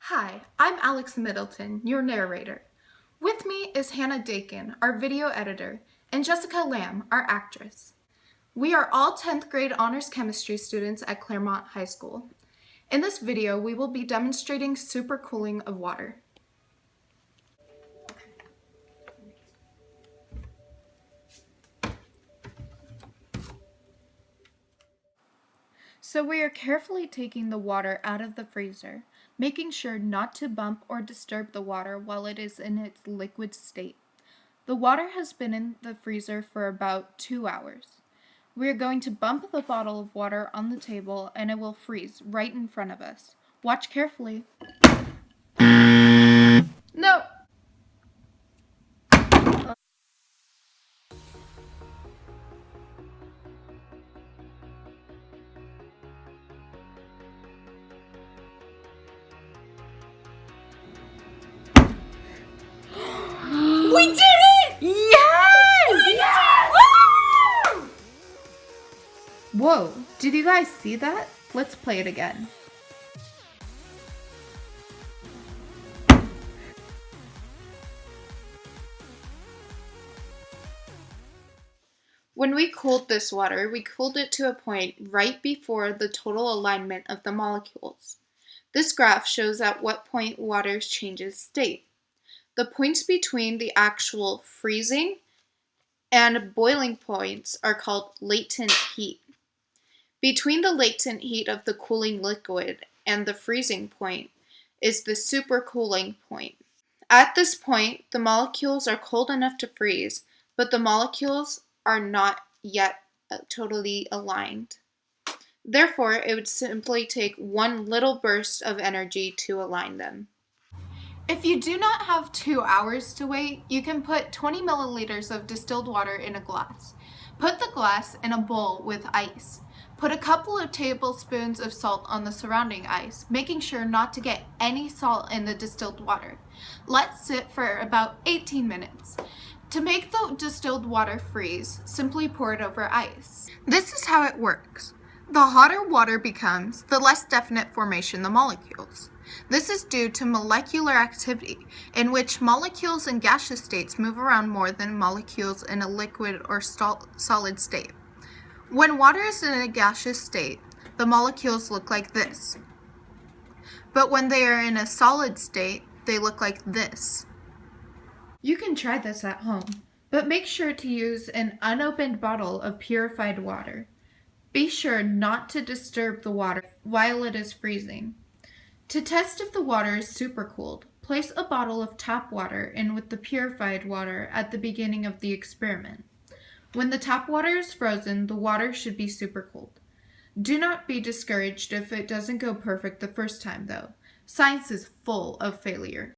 Hi, I'm Alex Middleton, your narrator. With me is Hannah Dakan, our video editor, and Jessica Lamb, our actress. We are all 10th grade honors chemistry students at Claremont High School. In this video, we will be demonstrating supercooling of water. So we are carefully taking the water out of the freezer, making sure not to bump or disturb the water while it is in its liquid state. The water has been in the freezer for about 2 hours. We are going to bump the bottle of water on the table and it will freeze right in front of us. Watch carefully. No! We did it! Yes! Yes! Woo! Whoa, did you guys see that? Let's play it again. When we cooled this water, we cooled it to a point right before the total alignment of the molecules. This graph shows at what point water changes state. The points between the actual freezing and boiling points are called latent heat. Between the latent heat of the cooling liquid and the freezing point is the supercooling point. At this point, the molecules are cold enough to freeze, but the molecules are not yet totally aligned. Therefore, it would simply take one little burst of energy to align them. If you do not have 2 hours to wait, you can put 20 milliliters of distilled water in a glass. Put the glass in a bowl with ice. Put a couple of tablespoons of salt on the surrounding ice, making sure not to get any salt in the distilled water. Let sit for about 18 minutes. To make the distilled water freeze, simply pour it over ice. This is how it works. The hotter water becomes, the less definite formation the molecules. This is due to molecular activity, in which molecules in gaseous states move around more than molecules in a liquid or solid state. When water is in a gaseous state, the molecules look like this. But when they are in a solid state, they look like this. You can try this at home, but make sure to use an unopened bottle of purified water. Be sure not to disturb the water while it is freezing. To test if the water is supercooled, place a bottle of tap water in with the purified water at the beginning of the experiment. When the tap water is frozen, the water should be supercooled. Do not be discouraged if it doesn't go perfect the first time, though. Science is full of failure.